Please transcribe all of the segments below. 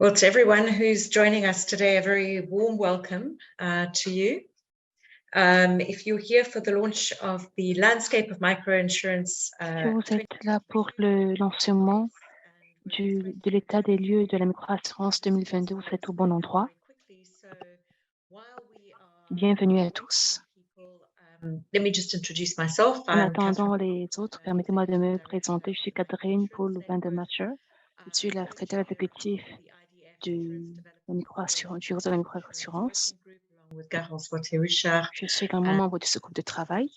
Well, to everyone who's joining us today, a very warm welcome to you. If you're here for the launch of the Landscape of Microinsurance, Que vous êtes là pour le lancement de l'état des lieux de la microassurance 2022, vous êtes au bon endroit. Bienvenue à tous. Let me just introduce myself. En attendant les autres, permettez-moi de me présenter. Je suis Catherine Paul Vandemacher. Je suis la secrétaire exécutive de la microassurance. Je suis également membre de ce groupe de travail.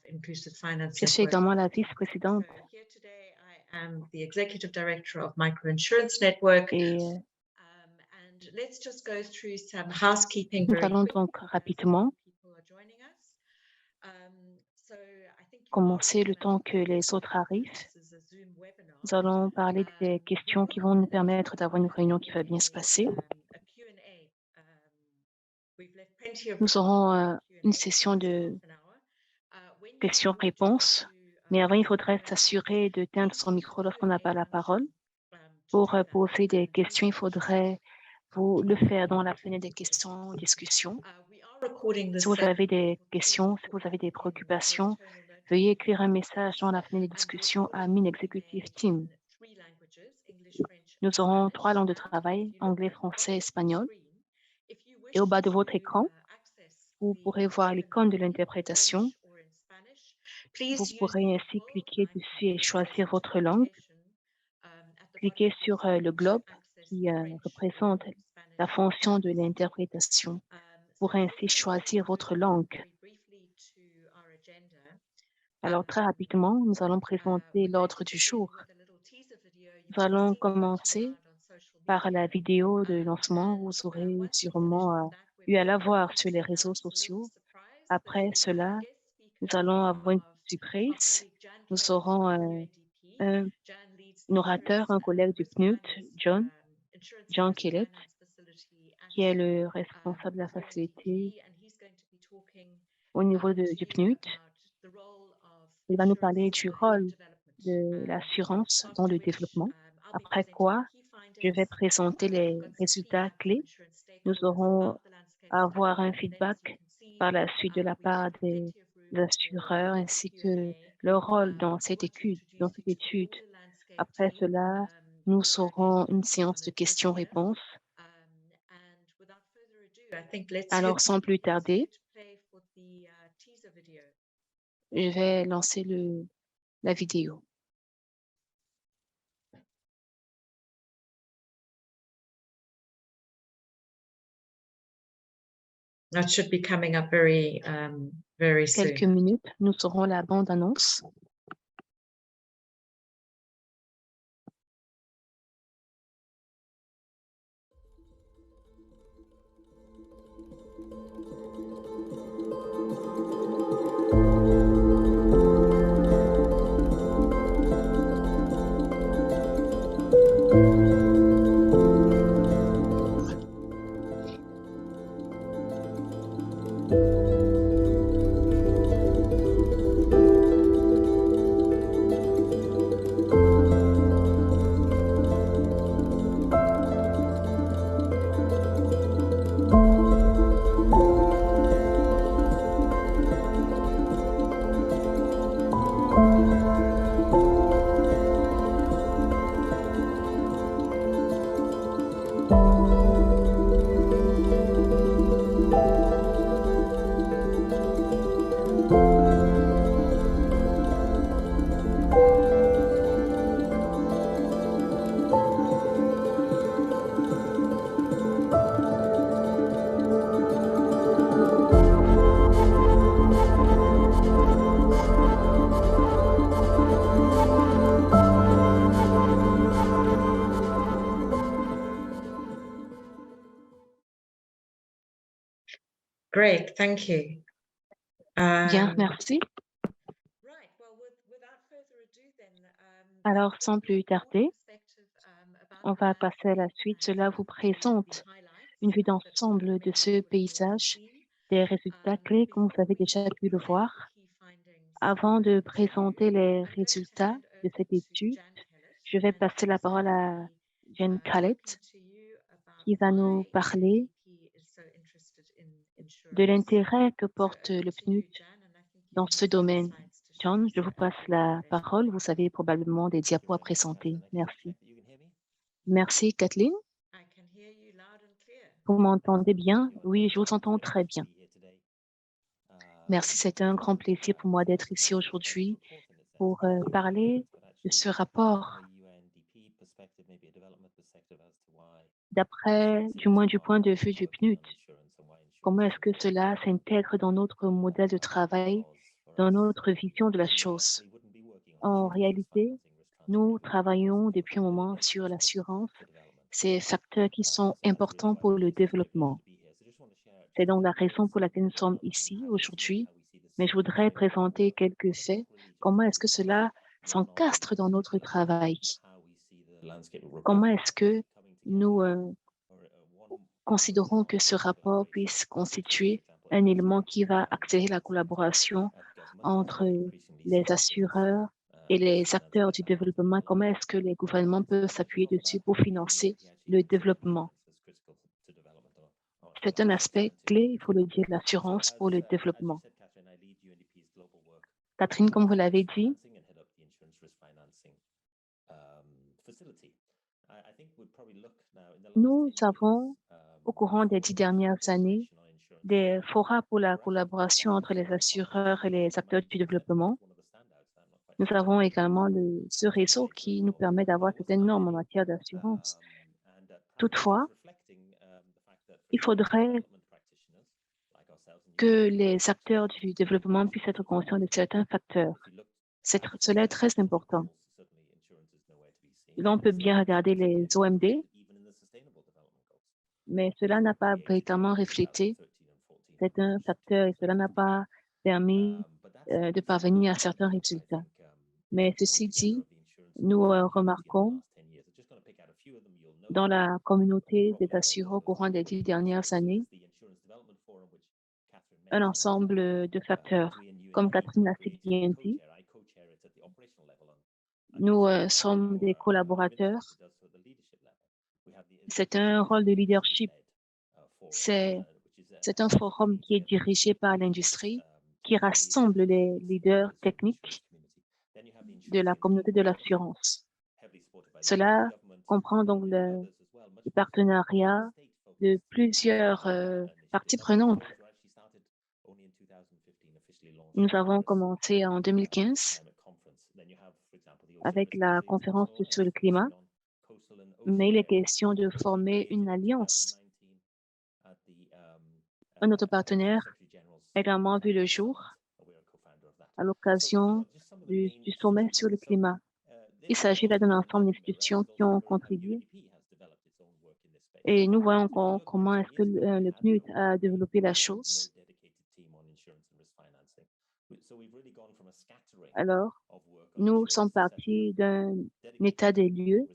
Je suis également la vice-présidente et nous allons donc rapidement commencer le temps que les autres arrivent. Nous allons parler des questions qui vont nous permettre d'avoir une réunion qui va bien se passer. Nous aurons une session de questions-réponses, mais avant, il faudrait s'assurer de teindre son micro lorsqu'on n'a pas la parole. Pour poser des questions, il faudrait vous le faire dans la fenêtre des questions, discussions. Si vous avez des questions, si vous avez des préoccupations, veuillez écrire un message dans la fenêtre des discussions à Min Executive Team. Nous aurons 3 langues de travail, anglais, français, espagnol. Et au bas de votre écran, vous pourrez voir l'icône de l'interprétation. Vous pourrez ainsi cliquer dessus et choisir votre langue. Cliquez sur le globe qui représente la fonction de l'interprétation. Vous pourrez ainsi choisir votre langue. Alors, très rapidement, nous allons présenter l'ordre du jour. Nous allons commencer par la vidéo de lancement. Vous aurez sûrement eu à la voir sur les réseaux sociaux. Après cela, nous allons avoir une surprise. Nous aurons un orateur, un collègue du PNUD, John Kellett, qui est le responsable de la facilité au niveau du PNUD. Il va nous parler du rôle de l'assurance dans le développement, après quoi je vais présenter les résultats clés. Nous aurons à avoir un feedback par la suite de la part des assureurs ainsi que leur rôle dans cette étude. Après cela, nous aurons une séance de questions-réponses. Alors, sans plus tarder, je vais lancer la vidéo. That should be coming up very soon. Quelques minutes, nous aurons la bande-annonce. Great, thank you. Bien, merci. Alors, sans plus tarder, on va passer à la suite. Cela vous présente une vue d'ensemble de ce paysage, des résultats clés, comme vous avez déjà pu le voir. Avant de présenter les résultats de cette étude, Je vais passer la parole à Jen Khaled, qui va nous parler de l'intérêt que porte le PNUD dans ce domaine. John, je vous passe la parole. Vous avez probablement des diapos à présenter. Merci. Merci, Kathleen. Vous m'entendez bien? Oui, je vous entends très bien. Merci, c'est un grand plaisir pour moi d'être ici aujourd'hui pour parler de ce rapport. D'après, du moins du point de vue du PNUD, comment est-ce que cela s'intègre dans notre modèle de travail, dans notre vision de la chose? En réalité, nous travaillons depuis un moment sur l'assurance, ces facteurs qui sont importants pour le développement. C'est donc la raison pour laquelle nous sommes ici aujourd'hui, mais je voudrais présenter quelques faits. Comment est-ce que cela s'encastre dans notre travail? Comment est-ce que nous considérons que ce rapport puisse constituer un élément qui va accélérer la collaboration entre les assureurs et les acteurs du développement? Comment est-ce que les gouvernements peuvent s'appuyer dessus pour financer le développement? C'est un aspect clé, il faut le dire, de l'assurance pour le développement. Catherine, comme vous l'avez dit, nous avons, au courant des 10 dernières années, des forats pour la collaboration entre les assureurs et les acteurs du développement. Nous avons également ce réseau qui nous permet d'avoir certaines normes en matière d'assurance. Toutefois, il faudrait que les acteurs du développement puissent être conscients de certains facteurs. Cela est très important. Là, on peut bien regarder les OMD, mais cela n'a pas véritablement reflété certains facteurs et cela n'a pas permis de parvenir à certains résultats. Mais ceci dit, nous remarquons dans la communauté des assureurs au courant des 10 dernières années un ensemble de facteurs. Comme Catherine l'a si bien dit, nous sommes des collaborateurs. C'est un rôle de leadership. C'est un forum qui est dirigé par l'industrie, qui rassemble les leaders techniques de la communauté de l'assurance. Cela comprend donc le partenariat de plusieurs parties prenantes. Nous avons commencé en 2015 avec la conférence sur le climat, mais il est question de former une alliance. Un autre partenaire a également vu le jour à l'occasion du sommet sur le climat. Il s'agit là d'un ensemble d'institutions qui ont contribué et nous voyons comment est-ce que le PNUD a développé la chose. Alors, nous sommes partis d'un état des lieux.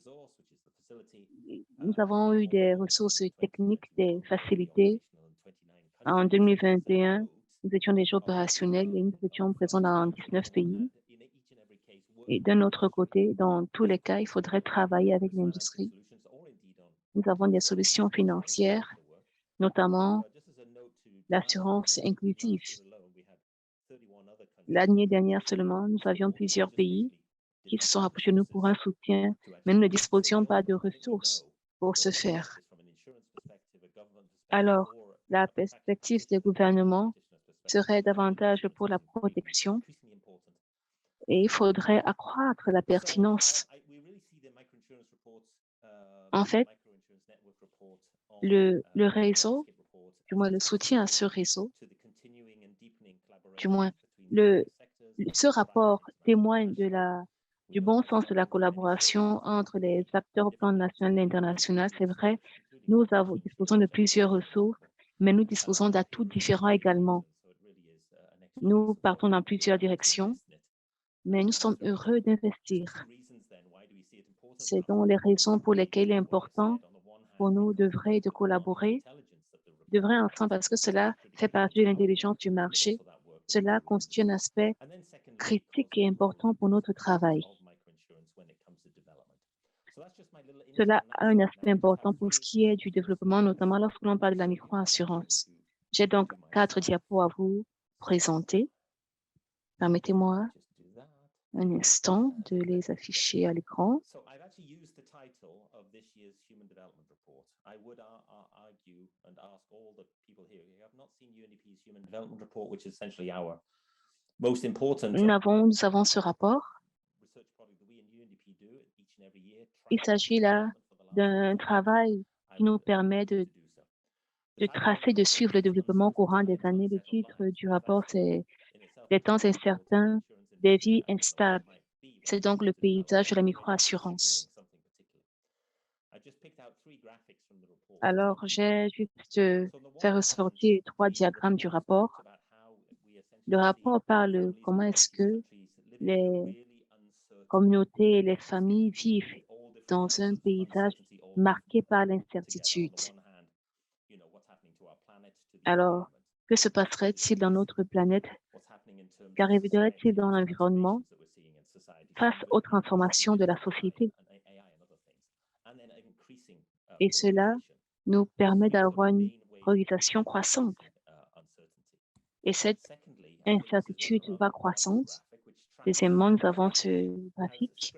Nous avons eu des ressources techniques, des facilités. En 2021, nous étions déjà opérationnels et nous étions présents dans 19 pays. Et d'un autre côté, dans tous les cas, il faudrait travailler avec l'industrie. Nous avons des solutions financières, notamment l'assurance inclusive. L'année dernière seulement, nous avions plusieurs pays qui se sont rapprochés de nous pour un soutien, mais nous ne disposions pas de ressources pour ce faire. Alors, la perspective des gouvernements serait davantage pour la protection et il faudrait accroître la pertinence. En fait, le réseau, du moins le soutien à ce réseau, du moins ce rapport témoigne du bon sens de la collaboration entre les acteurs au plan national et international. C'est vrai, nous disposons de plusieurs ressources, mais nous disposons d'atouts différents également. Nous partons dans plusieurs directions, mais nous sommes heureux d'investir. C'est donc les raisons pour lesquelles il est important pour nous de collaborer, ensemble, parce que cela fait partie de l'intelligence du marché. Cela constitue un aspect critique et important pour notre travail. Cela a un aspect important pour ce qui est du développement, notamment lorsque l'on parle de la microassurance. J'ai donc 4 diapos à vous présenter. Permettez-moi un instant de les afficher à l'écran. So I've actually used the title of this year's Human Development Report. I would argue and ask all the people here who have not seen UNDP's Human Development Report, which is essentially our most important Nous avons ce rapport. research project that we in UNDP do each and every year. Il s'agit là d'un travail qui nous permet de tracer, de suivre le développement au courant des années. Le titre du rapport, c'est « Des temps incertains, des vies instables ». C'est donc le paysage de la microassurance. Alors, j'ai juste fait ressortir 3 diagrammes du rapport. Le rapport parle comment est-ce que les communautés et les familles vivent dans un paysage marqué par l'incertitude. Alors, que se passerait-il dans notre planète? Qu'arriverait-il dans l'environnement face aux transformations de la société? Et cela nous permet d'avoir une progression croissante. Et cette incertitude va croissante. Deuxièmement, nous avons ce graphique.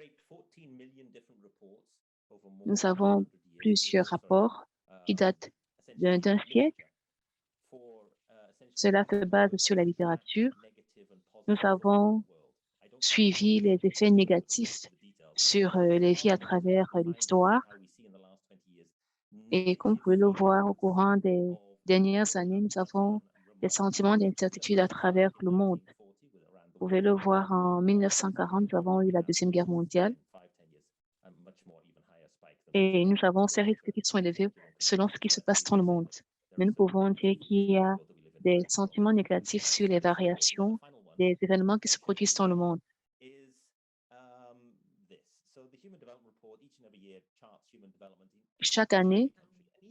Nous avons plusieurs rapports qui datent d'un siècle. Cela se base sur la littérature. Nous avons suivi les effets négatifs sur les vies à travers l'histoire. Et comme vous pouvez le voir au courant des dernières années, nous avons des sentiments d'incertitude à travers le monde. Vous pouvez le voir en 1940, nous avons eu la Deuxième Guerre mondiale. Et nous avons ces risques qui sont élevés selon ce qui se passe dans le monde. Mais nous pouvons dire qu'il y a des sentiments négatifs sur les variations des événements qui se produisent dans le monde. Chaque année,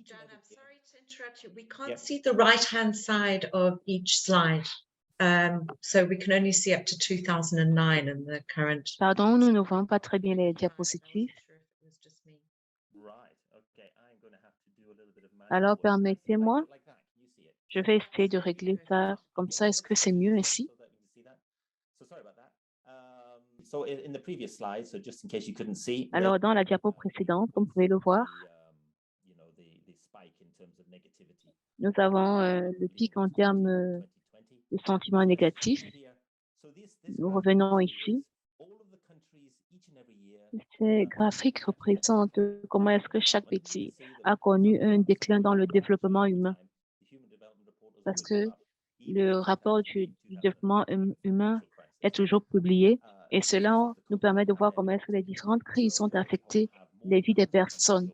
Jan, I'm sorry to interrupt you. We can't see the right-hand side of each slide. So we can only see up to 2009 and the current. Pardon, nous ne voyons pas très bien les diapositives. Alors, permettez-moi, je vais essayer de régler ça comme ça. Est-ce que c'est mieux ainsi? Alors, dans la diapo précédente, comme vous pouvez le voir, nous avons le pic en termes de sentiments négatifs. Nous revenons ici. Ces graphiques représentent comment est-ce que chaque pays a connu un déclin dans le développement humain. Parce que le rapport du développement humain est toujours publié et cela nous permet de voir comment est-ce que les différentes crises ont affecté les vies des personnes.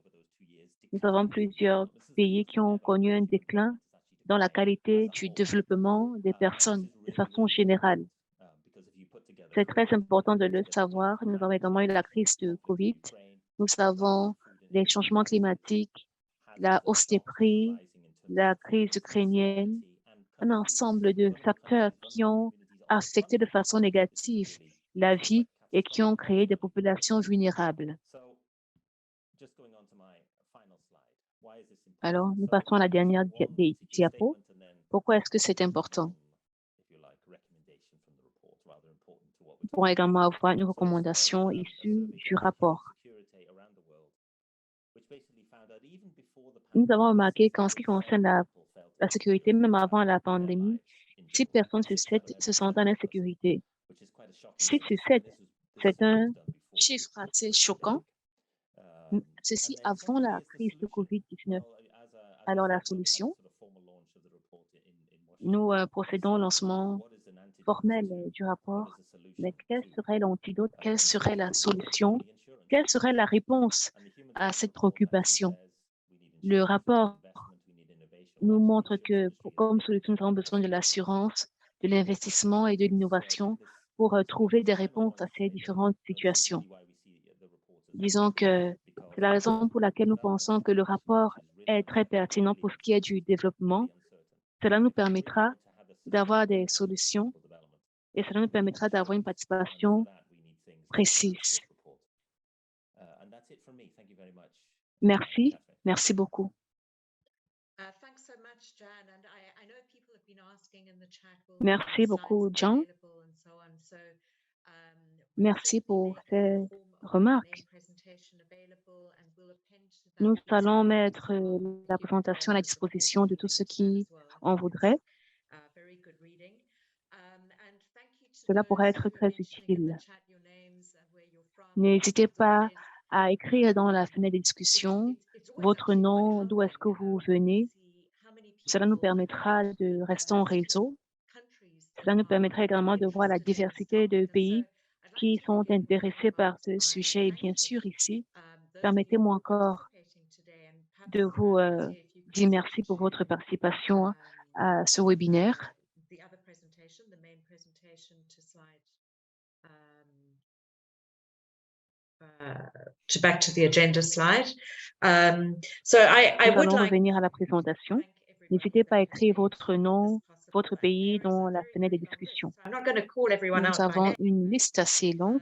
Nous avons plusieurs pays qui ont connu un déclin dans la qualité du développement des personnes de façon générale. C'est très important de le savoir. Nous avons également eu la crise de COVID. Nous avons les changements climatiques, la hausse des prix, la crise ukrainienne, un ensemble de facteurs qui ont affecté de façon négative la vie et qui ont créé des populations vulnérables. Alors, nous passons à la dernière diapo. Pourquoi est-ce que c'est important? Nous pourrons également avoir une recommandation issue du rapport. Nous avons remarqué qu'en ce qui concerne la sécurité, même avant la pandémie, 6 personnes sur 7 se sentent en insécurité. 6 sur 7, c'est un chiffre assez choquant. Ceci avant la crise de COVID-19. Alors, la solution, nous procédons au lancement formel du rapport, mais quel serait l'antidote, quelle serait la solution, quelle serait la réponse à cette préoccupation? Le rapport nous montre que comme solution, nous avons besoin de l'assurance, de l'investissement et de l'innovation pour trouver des réponses à ces différentes situations. Disons que c'est la raison pour laquelle nous pensons que le rapport est très pertinent pour ce qui est du développement. Cela nous permettra d'avoir des solutions et cela nous permettra d'avoir une participation précise. it from me. Thank you very much. Merci, Catherine. merci beaucoup. Thanks so much, Jan. And I know people have been asking in the chat, will Merci the beaucoup, slides be Jan. available and so on. So, we'll Merci certainly pour make ces the form of the remarques. main presentation available, and we'll append to that Nous these allons recordings mettre from la the Human présentation à la Development Report disposition de will tous be ceux in the chat qui as well. I en think voudraient. it's very good reading. And thank you to Cela pourrait those être who are très mentioning in utile. the chat your names and where you're from. N'hésitez pas It's à écrire dans la fenêtre de discussion always votre actually quite nom, d'où est-ce que humbling vous when we venez. see how many Cela nous people permettra de rester en particular réseau. countries that Cela nous permettra are également de voir la interested in this diversité de topic. And so pays I'd like qui to sont begin my intéressés par remarks ce by sujet. Et bien thanking sûr, ici, those of you permettez-moi who are encore participating today, and de perhaps vous Mathieu, if you could dire switch merci pour to votre participation à ce webinaire. the other presentation, the main presentation, to slide back to the agenda slide. So I Nous would allons like revenir à la présentation. thank everybody N'hésitez pas à that écrire participated votre to make nom, this possible. votre pays There is dans a la very, fenêtre de very long list. discussion. So I'm not going to call everyone Nous out by avons name. une liste assez longue.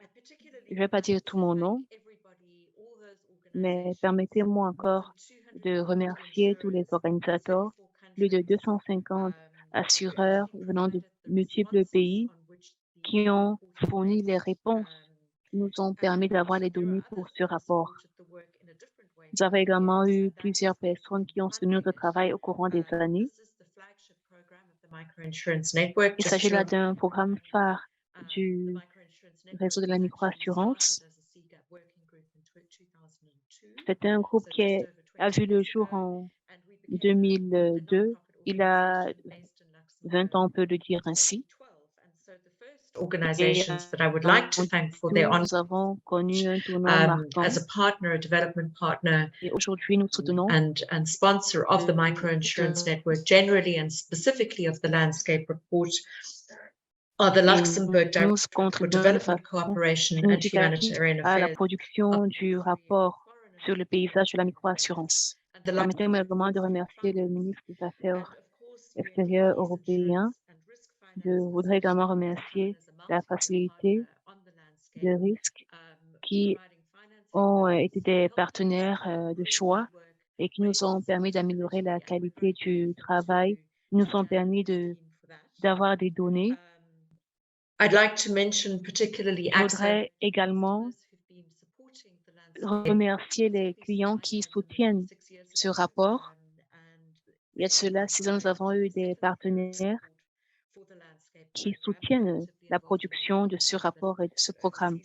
I particularly Je ne vais pas would dire like tout to mon thank nom, everybody, all those mais organizations, permettez-moi more than encore de 250 remercier tous les insurers, organisateurs, 34 plus de countries, 250 who assureurs actually venant de provided the multiples responses pays on which qui the ont report is fourni les based. réponses, nous ont permis d'avoir les There are données pour others ce that have rapport. supported the work in a different way Nous avons through the également years, eu and that plusieurs has been personnes qui ont soutenu notre Funded. travail au courant des années. This is the flagship program of the Microinsurance Network. Il Just s'agit to là remind d'un programme everybody, phare the du Microinsurance Network réseau de la was actually microassurance. started as a CDAP working group in 2002. C'est un groupe So qui just over a 20 vu le years jour ago, en and we became a 2002. non-profit Il a organization based in 20 Luxembourg ans, on peut le in dire ainsi. 2012. And so the first Et organizations that I would like to en thank for their 2012, nous avons connu un tournant marquant. as a partner, a development partner, Et aujourd'hui, nous soutenons and sponsor of the Microinsurance Network generally, and specifically of the Landscape Report, are the et Luxembourg nous Directorate for contribuons de Development façon Cooperation and significative Humanitarian à la Affairs production du rapport sur le paysage de la microassurance. and the Permettez-moi également de remercier le ministre des Affaires extérieures européen. Je voudrais également remercier la facilité de risque qui ont été des partenaires de choix et qui nous ont permis d'améliorer la qualité du travail, nous ont permis d'avoir des données. I'd like to mention particularly Je voudrais également remercier les clients qui soutiennent ce rapport. Il y a de cela 6 ans, nous avons eu des partenaires qui soutiennent la production de ce rapport et de ce programme.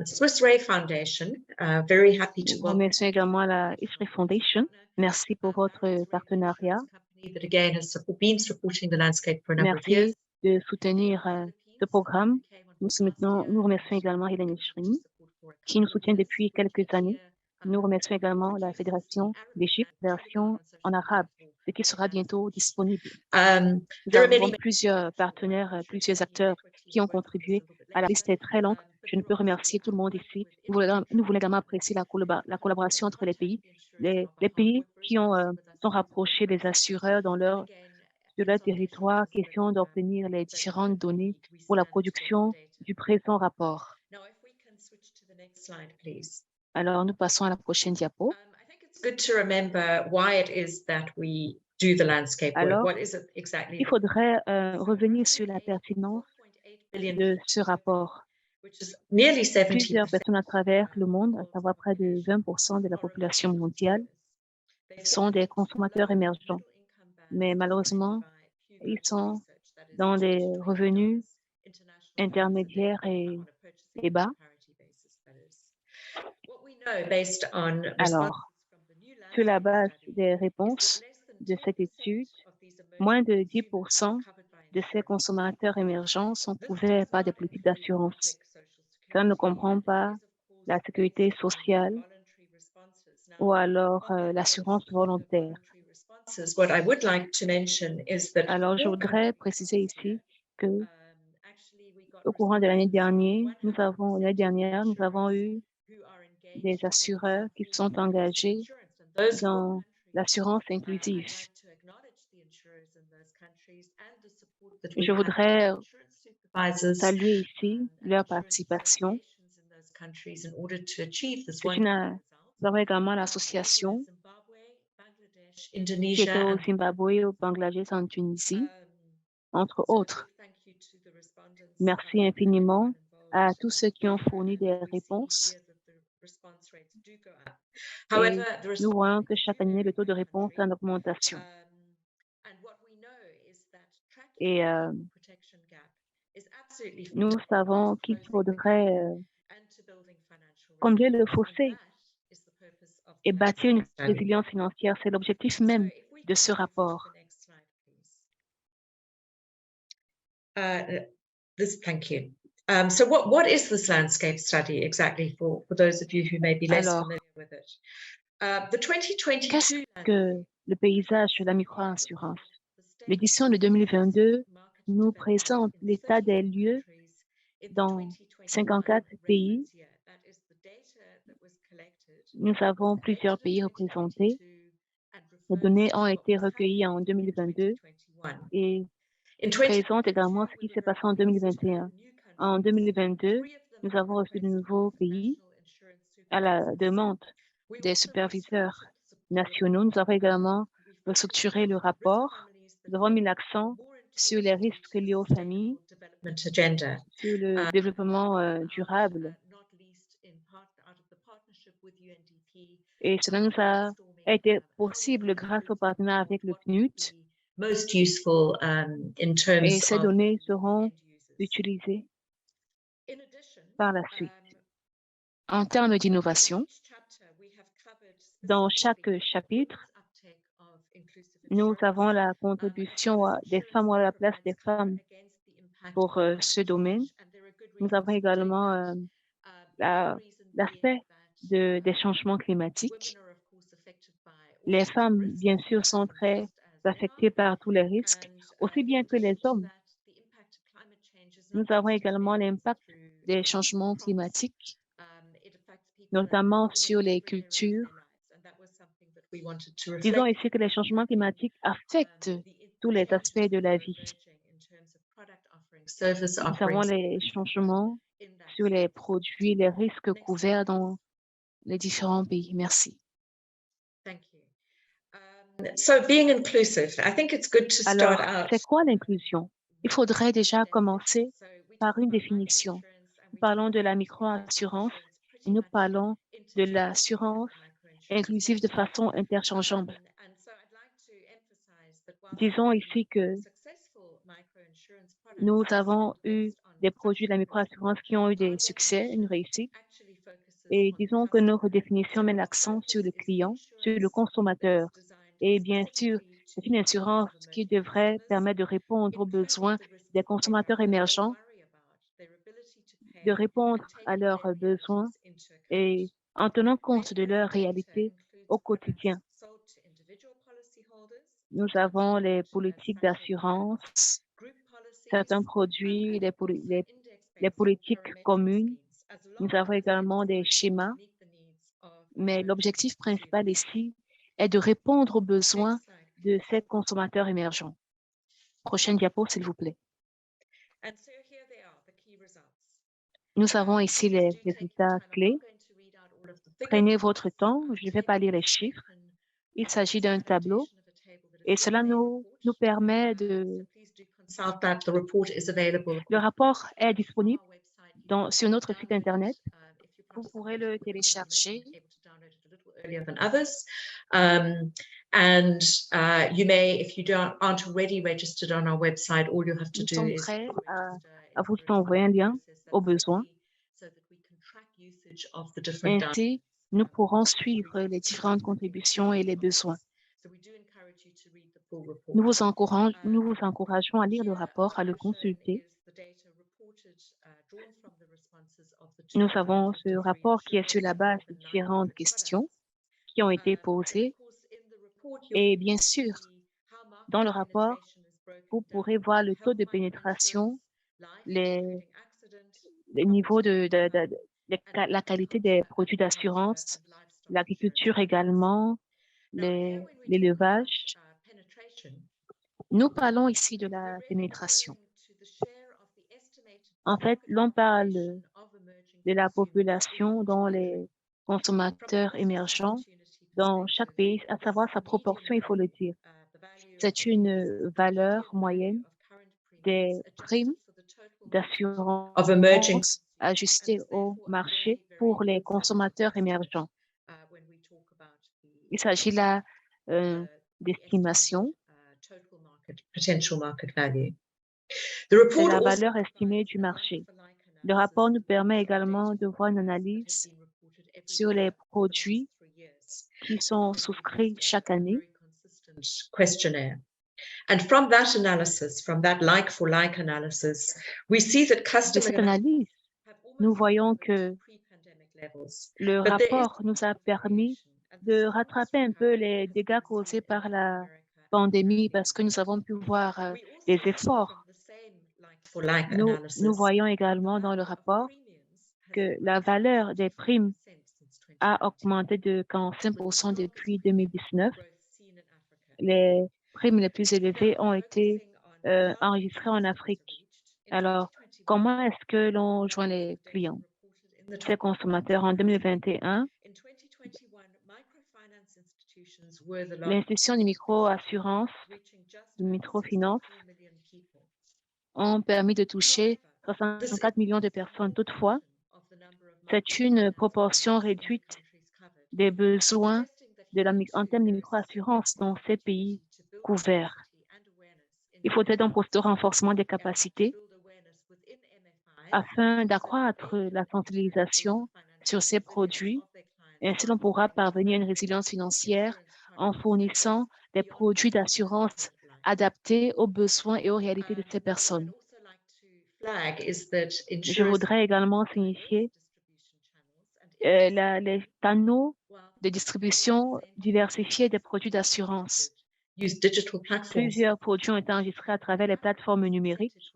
Swiss Re Foundation, very happy to Nous welcome remercions également la ISRE Foundation. Merci pour votre partenariat. that again has been supporting the landscape for a number of years. Merci de soutenir ce programme. Nous remercions également Hélène Schrini, qui nous soutient depuis quelques années. Nous remercions également la Fédération d'Égypte, version en arabe, ce qui sera bientôt disponible. Nous avons plusieurs partenaires, plusieurs acteurs qui ont contribué. La liste est très longue. Je ne peux remercier tout le monde ici. Nous voulons également apprécier la collaboration entre les pays. Les pays qui sont rapprochés des assureurs sur leur territoire, question d'obtenir les différentes données pour la production du présent rapport. Alors, nous passons à la prochaine diapo. Alors, il faudrait revenir sur la pertinence de ce rapport. Plusieurs personnes à travers le monde, à savoir près de 20% de la population mondiale, sont des consommateurs émergents. Mais malheureusement, ils sont dans des revenus intermédiaires et bas. Alors, sur la base des réponses de cette étude, moins de 10% de ces consommateurs émergents sont couverts par des politiques d'assurance. Ça ne comprend pas la sécurité sociale ou alors l'assurance volontaire. Alors, je voudrais préciser ici que au courant de l'année dernière, nous avons eu des assureurs qui sont engagés dans l'assurance inclusive. Je voudrais saluer ici leur participation Nous avons également l'association qui était au Zimbabwe, au Bangladesh, en Tunisie, entre autres. Merci infiniment à tous ceux qui ont fourni des réponses. Et nous voyons que chaque année, le taux de réponse est en augmentation. Et nous savons qu'il faudrait combler le fossé et bâtir une résilience financière. C'est l'objectif même de ce rapport. Thank you. So what is this landscape study exactly for those of you who may be less familiar with it? The 2022 Qu'est-ce que le paysage de la microassurance? L'édition de 2022 nous présente l'état des lieux dans 54 pays. Nous avons plusieurs pays représentés. Les données ont été recueillies en 2022 et présentent également ce qui s'est passé en 2021. En 2022, nous avons reçu de nouveaux pays à la demande des superviseurs nationaux. Nous avons également restructuré le rapport. Nous avons mis l'accent sur les risques liés aux familles, sur le développement durable. Et cela nous a été possible grâce au partenariat avec le PNUD. Et ces données seront utilisées par la suite. En termes d'innovation, dans chaque chapitre, nous avons la contribution des femmes ou à la place des femmes pour ce domaine. Nous avons également l'aspect des changements climatiques. Les femmes, bien sûr, sont très affectées par tous les risques, aussi bien que les hommes. Nous avons également l'impact des changements climatiques, notamment sur les cultures. Disons ici que les changements climatiques affectent tous les aspects de la vie. Nous avons les changements sur les produits, les risques couverts dans les différents pays. Merci. Alors, c'est quoi l'inclusion? Il faudrait déjà commencer par une définition. Nous parlons de la microassurance et nous parlons de l'assurance inclusive de façon interchangeable. Disons ici que nous avons eu des produits de la microassurance qui ont eu des succès, une réussite. Et disons que nos redéfinitions mettent l'accent sur le client, sur le consommateur. Et bien sûr, c'est une assurance qui devrait permettre de répondre aux besoins des consommateurs émergents, de répondre à leurs besoins et en tenant compte de leur réalité au quotidien. Nous avons les politiques d'assurance, certains produits, les politiques communes. Nous avons également des schémas, mais l'objectif principal ici est de répondre aux besoins de ces consommateurs émergents. Prochaine diapo, s'il vous plaît. Nous avons ici les résultats clés. Prenez votre temps, je ne vais pas lire les chiffres. Il s'agit d'un tableau et cela nous permet de... Le rapport est disponible sur notre site Internet. Vous pourrez le télécharger. And you may, if you aren't already registered on our website, all you have to do is... Nous sommes prêts à vous envoyer un lien au besoin. Ainsi, nous pourrons suivre les différentes contributions et les besoins. Nous vous encourageons à lire le rapport, à le consulter. Nous avons ce rapport qui est sur la base de différentes questions qui ont été posées. Et bien sûr, dans le rapport, vous pourrez voir le taux de pénétration, les niveaux la qualité des produits d'assurance, l'agriculture également, l'élevage. Nous parlons ici de la pénétration. En fait, l'on parle de la population dans les consommateurs émergents dans chaque pays, à savoir sa proportion, il faut le dire. C'est une valeur moyenne des primes of emerging d'assurance ajustées au marché pour les consommateurs émergents. Il s'agit là d'estimation. potential market value. C'est la valeur estimée du marché. Le rapport nous permet également de voir une analyse sur les produits qui sont souscrits chaque année. Questionnaire. And from that analysis, from that like-for-like analysis, we see that De customer cette analyse, nous voyons que le rapport nous a permis de rattraper un peu les dégâts causés par la pandémie parce que nous avons pu voir les efforts. Nous voyons également dans le rapport que la valeur des primes a augmenté de 45% depuis 2019. Les primes les plus élevées ont été enregistrées en Afrique. Alors, comment est-ce que l'on joint les clients, ces consommateurs? En 2021, les institutions de microassurance, de microfinance, ont permis de toucher 64 millions de personnes. Toutefois, c'est une proportion réduite des besoins en termes de microassurance dans ces pays couverts. Il faudrait donc procéder au renforcement des capacités afin d'accroître la sensibilisation sur ces produits. Ainsi, l'on pourra parvenir à une résilience financière en fournissant des produits d'assurance adaptés aux besoins et aux réalités de ces personnes. Je voudrais également signifier les canaux de distribution diversifiés des produits d'assurance. Plusieurs produits ont été enregistrés à travers les plateformes numériques.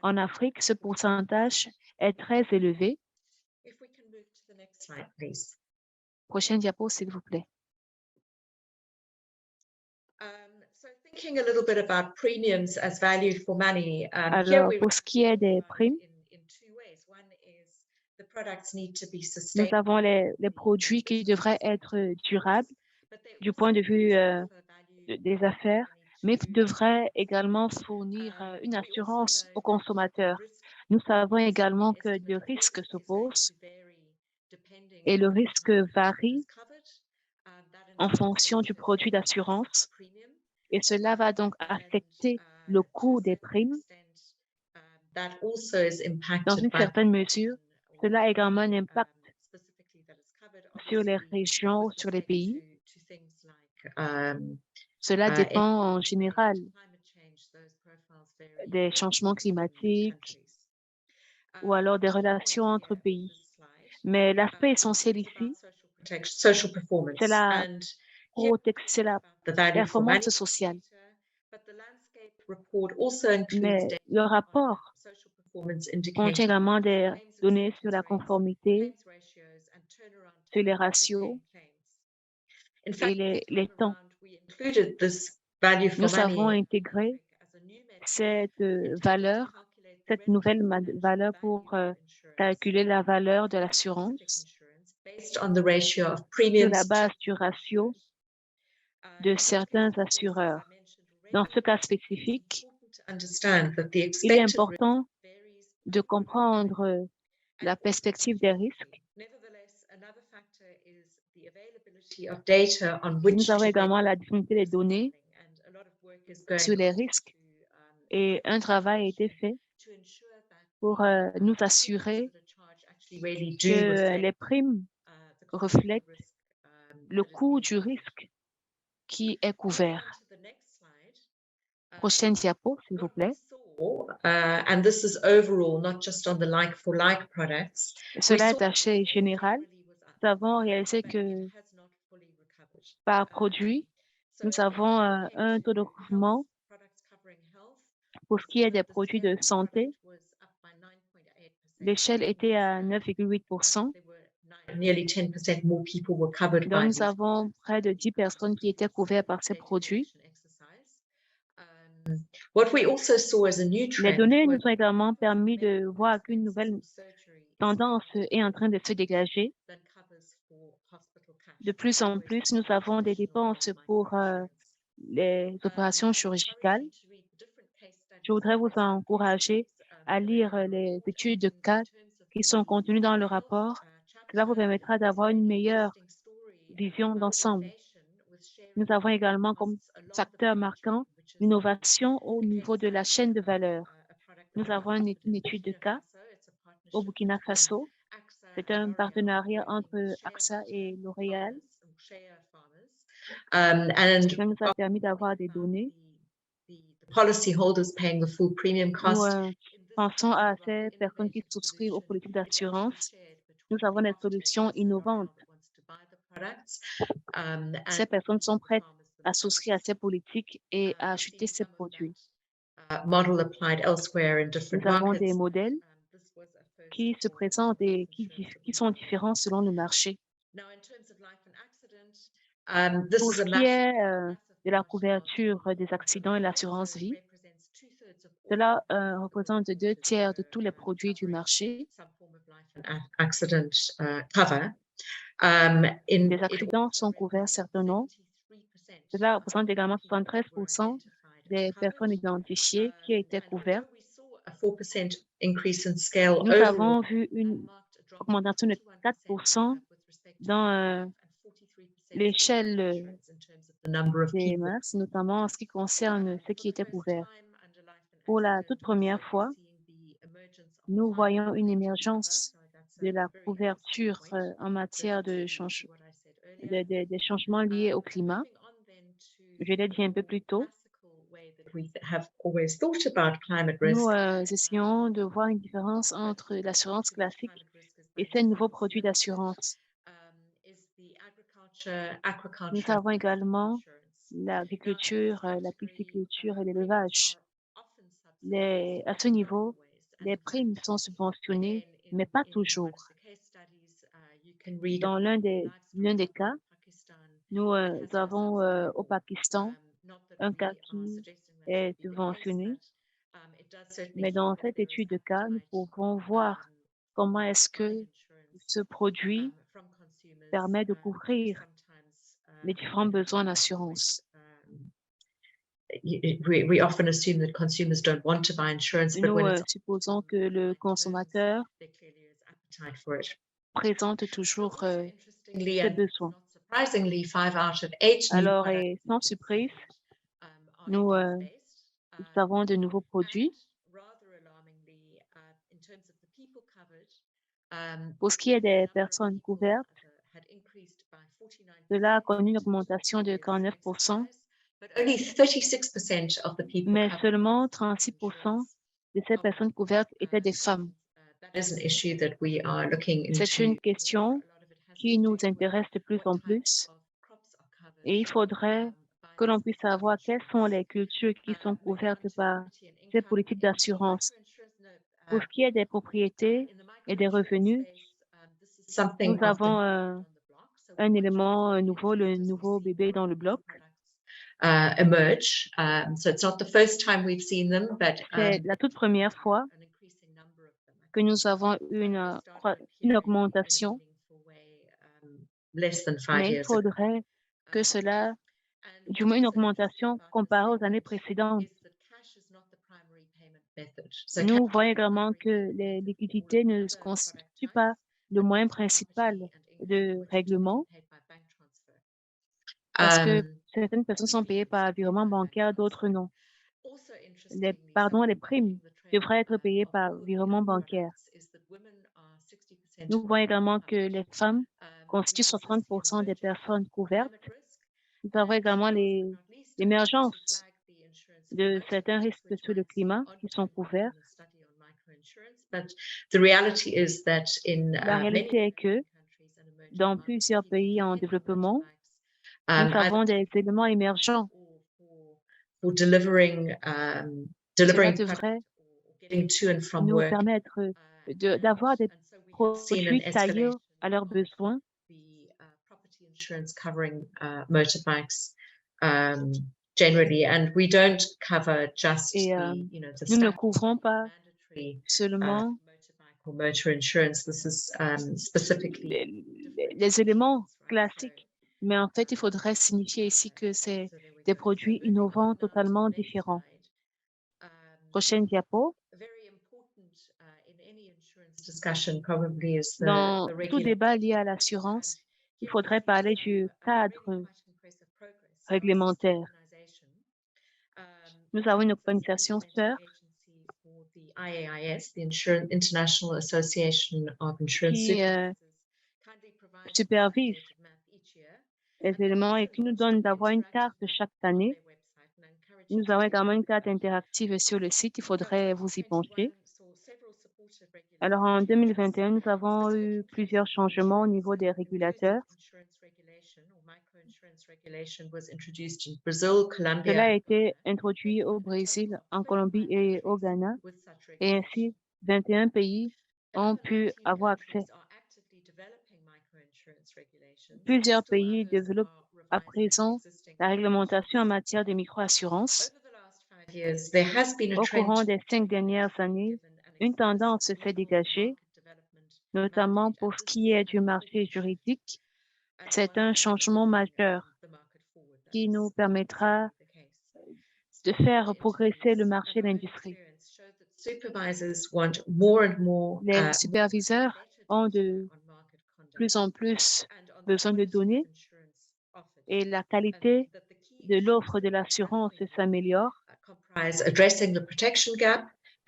En Afrique, ce pourcentage est très élevé. Prochaine diapo, s'il vous plaît. Alors, pour ce qui est des primes, nous avons les produits qui devraient être durables du point de vue des affaires, mais devraient également fournir une assurance aux consommateurs. Nous savons également que le risque s'oppose et le risque varie en fonction du produit d'assurance et cela va donc affecter le coût des primes. Dans une certaine mesure, cela a également un impact sur les régions, sur les pays. Cela dépend en général des changements climatiques ou alors des relations entre pays. Mais l'aspect essentiel ici, c'est la performance sociale. Mais le rapport contient également des données sur la conformité, sur les ratios et les temps. Nous avons intégré cette valeur, cette nouvelle valeur pour calculer la valeur de l'assurance sur la base du ratio de certains assureurs. Dans ce cas spécifique, il est important de comprendre la perspective des risques. Nous avons également la disponibilité des données sur les risques et un travail a été fait pour nous assurer que les primes reflètent le coût du risque qui est couvert. Prochaine diapo, s'il vous plaît. Cela est assez général. Nous avons réalisé que par produit, nous avons un taux de recouvrement pour ce qui est des produits de santé. L'échelle était à 9,8%. Donc, nous avons près de 10 personnes qui étaient couvertes par ces produits. Les données nous ont également permis de voir qu'une nouvelle tendance est en train de se dégager. De plus en plus, nous avons des dépenses pour les opérations chirurgicales. Je voudrais vous encourager à lire les études de cas qui sont contenues dans le rapport. Cela vous permettra d'avoir une meilleure vision d'ensemble. Nous avons également comme facteur marquant l'innovation au niveau de la chaîne de valeur. Nous avons une étude de cas au Burkina Faso. C'est un partenariat entre AXA et L'Oréal. Cela nous a permis d'avoir des données. Nous pensons à ces personnes qui souscrivent aux politiques d'assurance. Nous avons des solutions innovantes. Ces personnes sont prêtes à souscrire à ces politiques et à acheter ces produits. Nous avons des modèles qui se présentent et qui sont différents selon le marché. Pour ce qui est de la couverture des accidents et l'assurance vie, cela représente 2/3 de tous les produits du marché. Les accidents sont couverts certainement. Cela représente également 73% des personnes identifiées qui étaient couvertes. Nous avons vu une augmentation de 4% dans l'échelle des masses, notamment en ce qui concerne ce qui était couvert. Pour la toute première fois, nous voyons une émergence de la couverture en matière de des changements liés au climat. Je l'ai dit un peu plus tôt. Nous essayons de voir une différence entre l'assurance classique et ces nouveaux produits d'assurance. Nous avons également l'agriculture, la pisciculture et l'élevage. À ce niveau, les primes sont subventionnées, mais pas toujours. Dans l'un des cas, nous avons au Pakistan un cas qui est subventionné, mais dans cette étude de cas, nous pouvons voir comment est-ce que ce produit permet de couvrir les différents besoins d'assurance. Nous supposons que le consommateur présente toujours ses besoins. Alors, et sans surprise, nous avons de nouveaux produits. Pour ce qui est des personnes couvertes, cela a connu une augmentation de 49%, mais seulement 36% de ces personnes couvertes étaient des femmes. C'est une question qui nous intéresse de plus en plus et il faudrait que l'on puisse savoir quelles sont les cultures qui sont couvertes par ces politiques d'assurance. Pour ce qui est des propriétés et des revenus, nous avons un élément nouveau, le nouveau bébé dans le bloc. C'est la toute première fois que nous avons une augmentation, mais il faudrait que cela, du moins une augmentation comparée aux années précédentes. Nous voyons également que les liquidités ne constituent pas le moyen principal de règlement parce que certaines personnes sont payées par virement bancaire, d'autres non. Les primes devraient être payées par virement bancaire. Nous voyons également que les femmes constituent 60% des personnes couvertes. Nous avons également l'émergence de certains risques sur le climat qui sont couverts. La réalité est que dans plusieurs pays en développement, nous avons des éléments émergents. Cela devrait nous permettre d'avoir des produits taillés à leurs besoins. Et nous ne couvrons pas seulement for motor insurance. This is specifically les éléments classiques. Mais en fait, il faudrait signifier ici que c'est des produits innovants totalement différents. Prochaine diapo. Dans tout débat lié à l'assurance, il faudrait parler du cadre réglementaire. Nous avons une organisation sœur qui supervise les éléments et qui nous donne d'avoir une carte chaque année. Nous avons également une carte interactive sur le site, il faudrait vous y pencher. Alors en 2021, nous avons eu plusieurs changements au niveau des régulateurs. Cela a été introduit au Brésil, en Colombie et au Ghana, et ainsi 21 pays ont pu avoir accès. Plusieurs pays développent à présent la réglementation en matière de microassurance. Au courant des 5 dernières années, une tendance s'est dégagée, notamment pour ce qui est du marché juridique. C'est un changement majeur qui nous permettra de faire progresser le marché de l'industrie. Les superviseurs ont de plus en plus besoin de données et la qualité de l'offre de l'assurance s'améliore.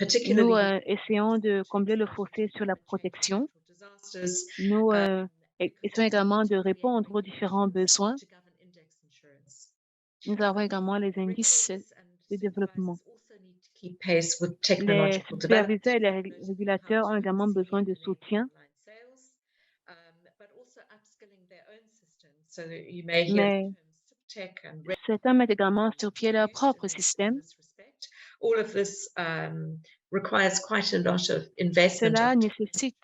Nous essayons de combler le fossé sur la protection. Nous essayons également de répondre aux différents besoins. Nous avons également les indices de développement. Les superviseurs et les régulateurs ont également besoin de soutien. Mais certains mettent également sur pied leur propre système. Cela nécessite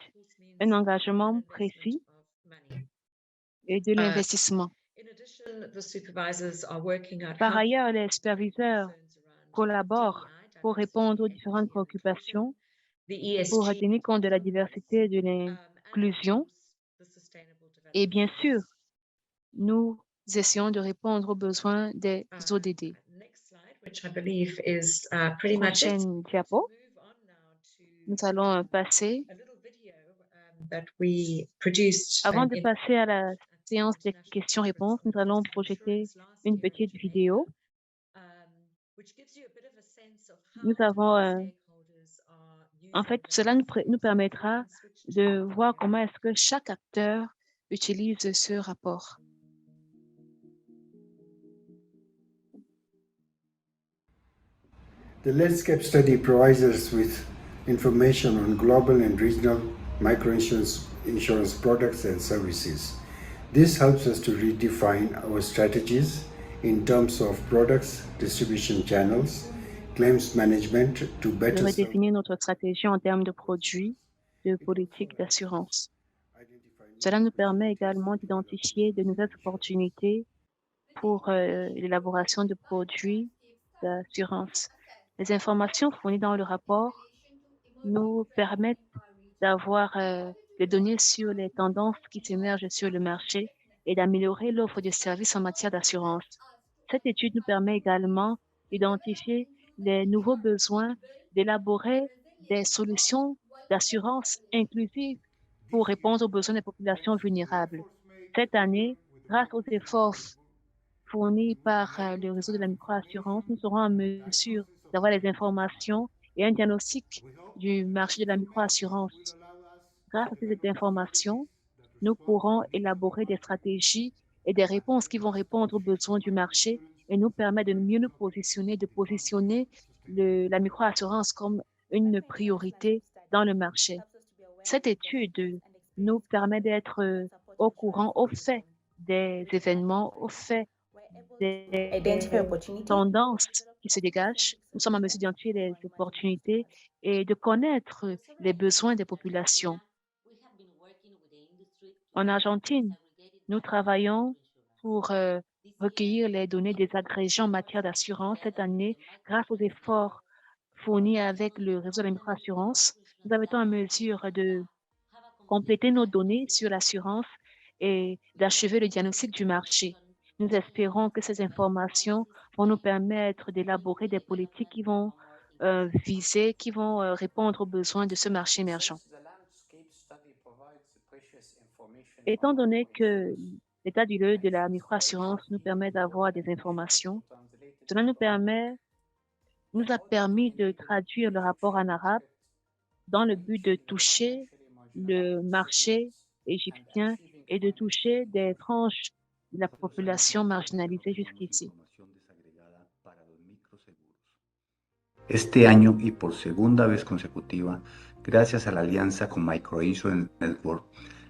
un engagement précis et de l'investissement. Par ailleurs, les superviseurs collaborent pour répondre aux différentes préoccupations, pour tenir compte de la diversité et de l'inclusion. Et bien sûr, nous essayons de répondre aux besoins des ODD. Prochaine diapo. Nous allons passer. Avant de passer à la séance des questions-réponses, nous allons projeter une petite vidéo. Nous avons, en fait, cela nous permettra de voir comment est-ce que chaque acteur utilise ce rapport. The Landscape study provides us with information on global and regional microinsurance products and services. This helps us to redefine our strategies in terms of products, distribution channels, claims management to better redéfinir notre stratégie en termes de produits, de politique d'assurance. Cela nous permet également d'identifier de nouvelles opportunités pour l'élaboration de produits d'assurance. Les informations fournies dans le rapport nous permettent d'avoir des données sur les tendances qui s'émergent sur le marché et d'améliorer l'offre de services en matière d'assurance. Cette étude nous permet également d'identifier les nouveaux besoins, d'élaborer des solutions d'assurance inclusives pour répondre aux besoins des populations vulnérables. Cette année, grâce aux efforts fournis par le réseau de la microassurance, nous serons en mesure d'avoir les informations et un diagnostic du marché de la microassurance. Grâce à cette information, nous pourrons élaborer des stratégies et des réponses qui vont répondre aux besoins du marché et nous permettre de mieux nous positionner, de positionner la microassurance comme une priorité dans le marché. Cette étude nous permet d'être au courant, au fait des événements, au fait des tendances qui se dégagent. Nous sommes en mesure d'identifier les opportunités et de connaître les besoins des populations. En Argentine, nous travaillons pour recueillir les données des agrégés en matière d'assurance cette année grâce aux efforts fournis avec le réseau de la microassurance. nous avons été en mesure de compléter nos données sur l'assurance et d'achever le diagnostic du marché. Nous espérons que ces informations vont nous permettre d'élaborer des politiques qui vont viser, qui vont répondre aux besoins de ce marché émergent. Étant donné que l'état du lieu de la microassurance nous permet d'avoir des informations, cela nous a permis de traduire le rapport en arabe dans le but de toucher le marché égyptien et de toucher des tranches de la population marginalisée jusqu'ici. Este año y por segunda vez consecutiva, gracias a la alianza con Microinsurance Network,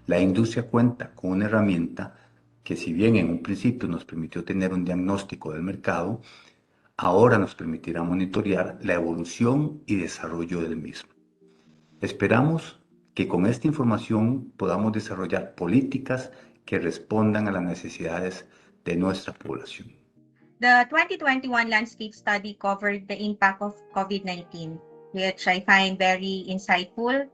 la industria cuenta con una herramienta que, si bien en un principio nos permitió tener un diagnóstico del mercado, ahora nos permitirá monitorear la evolución y desarrollo del mismo. Esperamos que con esta información podamos desarrollar políticas que respondan a las necesidades de nuestra población. The 2021 landscape study covered the impact of COVID-19, which I find very insightful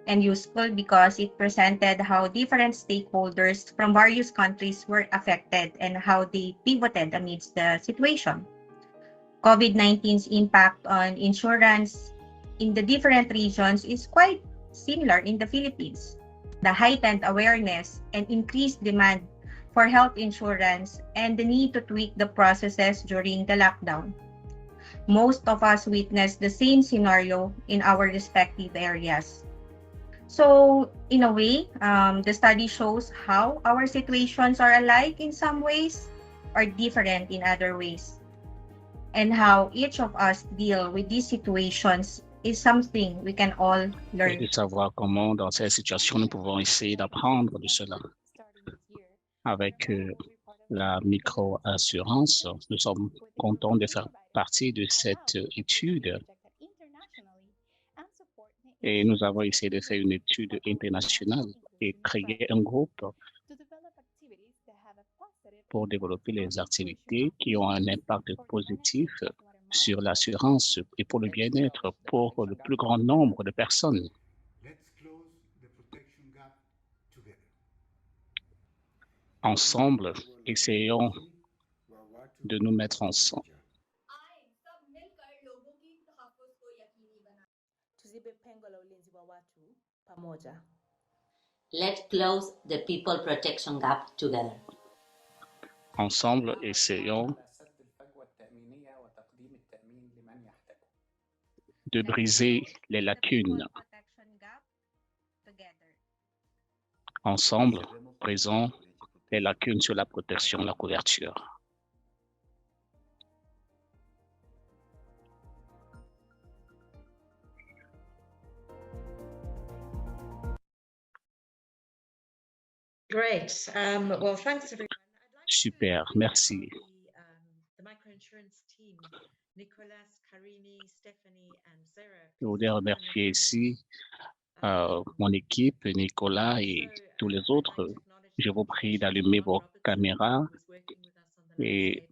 and useful because it presented how different stakeholders from various countries were affected and how they pivoted amidst the situation. COVID-19's impact on insurance in the different regions is quite similar in the Philippines. The heightened awareness and increased demand for health insurance and the need to tweak the processes during the lockdown. Most of us witnessed the same scenario in our respective areas. So, in a way, the study shows how our situations are alike in some ways or different in other ways, and how each of us deal with these situations is something we can all Et learn. de savoir comment, dans ces situations, nous pouvons essayer d'apprendre de cela. Avec la micro-assurance, nous sommes contents de faire partie de cette étude et nous avons essayé de faire une étude internationale et créer un groupe pour développer les activités qui ont un impact positif sur l'assurance et pour le bien-être pour le plus grand nombre de personnes. Ensemble, essayons de nous mettre ensemble. Let's close the people protection gap together. Ensemble, essayons de briser les lacunes. Ensemble, brisons les lacunes sur la protection, la couverture. Great. Well, thanks everyone. Super, merci. The microinsurance team, Nicolas, Karini, Stephanie, and Zara. Je voudrais remercier ici mon équipe, Nicolas et tous les autres. Je vous prie d'allumer vos caméras et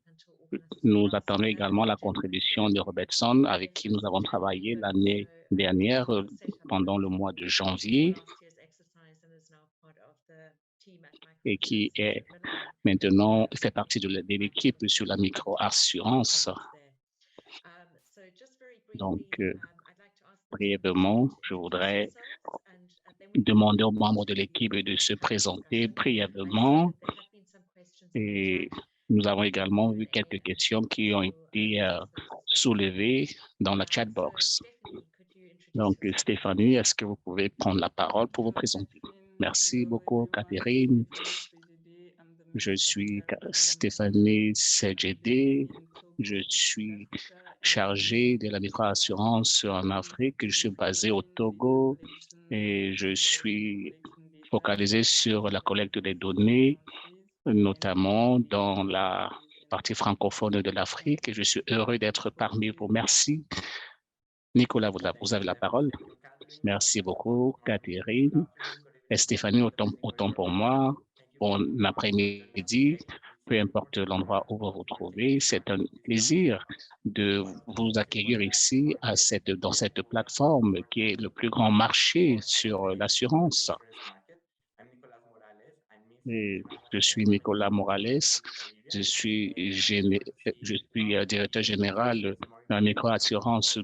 nous attendons également la contribution de Robertson avec qui nous avons travaillé l'année dernière pendant le mois de janvier et qui est maintenant fait partie de l'équipe sur la micro-assurance. Donc, brièvement, je voudrais demander aux membres de l'équipe de se présenter brièvement. Et nous avons également vu quelques questions qui ont été soulevées dans la chat box. Donc, Stéphanie, est-ce que vous pouvez prendre la parole pour vous présenter? Merci beaucoup, Catherine. Je suis Stéphanie CGD. Je suis chargée de la microassurance en Afrique. Je suis basée au Togo et je suis focalisée sur la collecte des données, notamment dans la partie francophone de l'Afrique. Et je suis heureux d'être parmi vous. Merci. Nicolas, vous avez la parole. Merci beaucoup, Catherine. Et Stéphanie, autant pour moi. Bon après-midi. peu importe l'endroit où vous vous trouvez. C'est un plaisir de vous accueillir ici dans cette plateforme qui est le plus grand marché sur l'assurance. Et je suis Nicolas Morales, je suis directeur général de la microassurance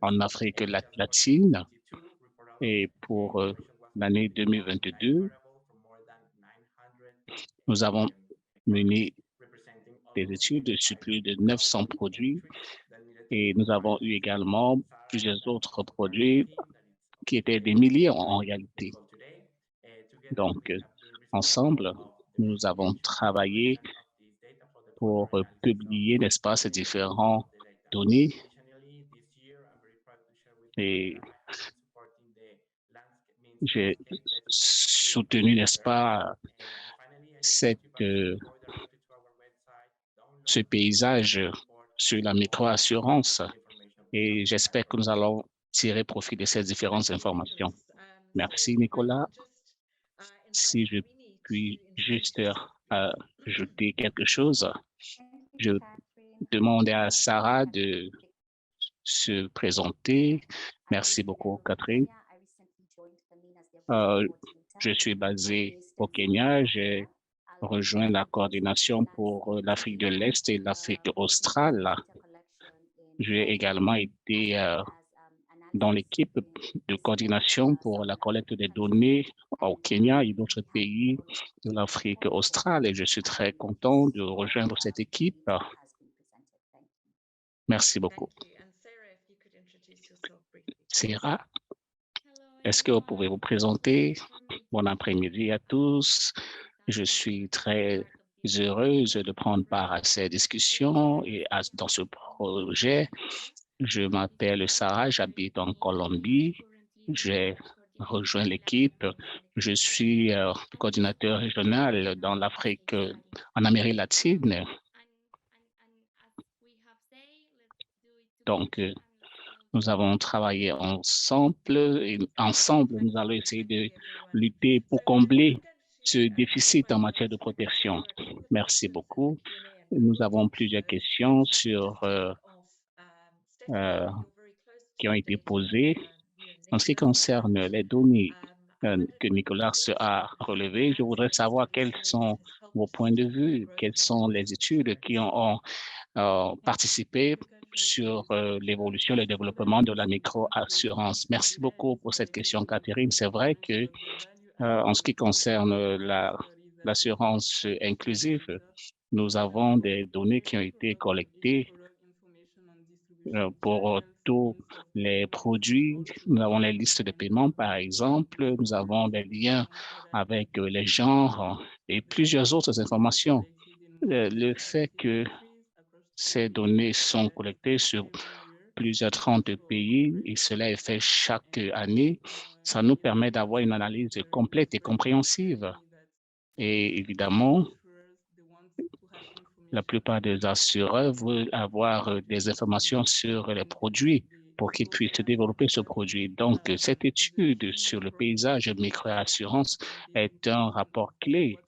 en Afrique latine. Et pour l'année 2022, nous avons mené des études sur plus de 900 produits et nous avons eu également plusieurs autres produits qui étaient des milliers en réalité. Donc, ensemble, nous avons travaillé pour publier, n'est-ce pas, ces différentes données. Et j'ai soutenu, n'est-ce pas, ce paysage sur la microassurance et j'espère que nous allons tirer profit de ces différentes informations. Merci, Nicolas. Si je puis juste ajouter quelque chose, je demande à Sarah de se présenter. Merci beaucoup, Catherine. Je suis basé au Kenya. J'ai rejoint la coordination pour l'Afrique de l'Est et l'Afrique australe. J'ai également été dans l'équipe de coordination pour la collecte des données au Kenya et d'autres pays de l'Afrique australe et je suis très content de rejoindre cette équipe. Merci beaucoup. Sarah, est-ce que vous pouvez vous présenter? Bon après-midi à tous. Je suis très heureuse de prendre part à ces discussions et dans ce projet. Je m'appelle Sarah, j'habite en Colombie. J'ai rejoint l'équipe. Je suis coordinateur régional dans l'Afrique, en Amérique latine. Donc, nous avons travaillé ensemble et ensemble, nous allons essayer de lutter pour combler ce déficit en matière de protection. Merci beaucoup. Nous avons plusieurs questions qui ont été posées. En ce qui concerne les données que Nicolas a relevées, je voudrais savoir quels sont vos points de vue, quelles sont les études qui ont participé sur l'évolution, le développement de la microassurance. Merci beaucoup pour cette question, Catherine. C'est vrai que en ce qui concerne l'assurance inclusive, nous avons des données qui ont été collectées pour tous les produits. Nous avons les listes de paiement, par exemple. Nous avons des liens avec les genres et plusieurs autres informations. Le fait que ces données sont collectées sur plusieurs 30 pays et cela est fait chaque année, ça nous permet d'avoir une analyse complète et compréhensive. Et évidemment, la plupart des assureurs veulent avoir des informations sur les produits pour qu'ils puissent développer ce produit. Donc, cette étude sur le paysage microassurance est un rapport clé,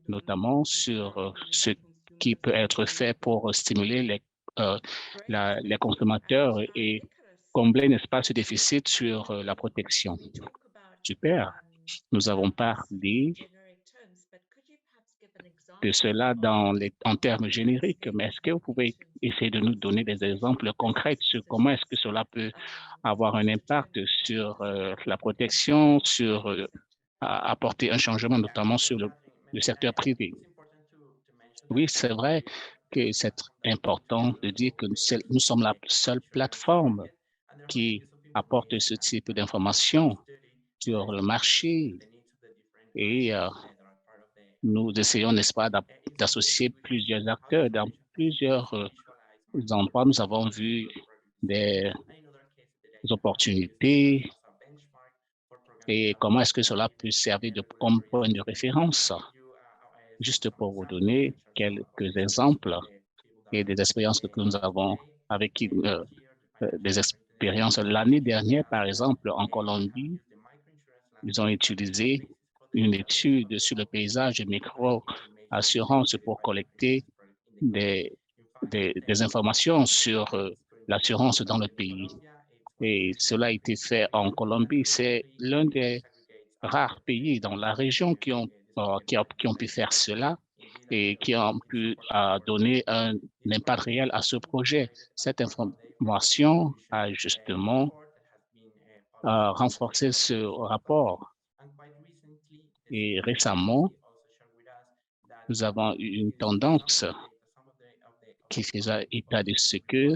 notamment sur ce qui peut être fait pour stimuler les consommateurs et combler, n'est-ce pas, ce déficit sur la protection. Super. Nous avons parlé de cela en termes génériques, mais est-ce que vous pouvez essayer de nous donner des exemples concrets sur comment est-ce que cela peut avoir un impact sur la protection, sur apporter un changement, notamment sur le secteur privé? Oui, c'est vrai que c'est important de dire que nous sommes la seule plateforme qui apporte ce type d'informations sur le marché et nous essayons, n'est-ce pas, d'associer plusieurs acteurs dans plusieurs endroits. Nous avons vu des opportunités et comment est-ce que cela peut servir comme point de référence. Juste pour vous donner quelques exemples et des expériences que nous avons avec des expériences. L'année dernière, par exemple, en Colombie, ils ont utilisé une étude sur le paysage assurances pour collecter des informations sur l'assurance dans le pays. Et cela a été fait en Colombie. C'est l'un des rares pays dans la région qui ont pu faire cela et qui ont pu donner un impact réel à ce projet. Cette information a justement renforcé ce rapport. Et récemment, nous avons eu une tendance qui faisait état de ce que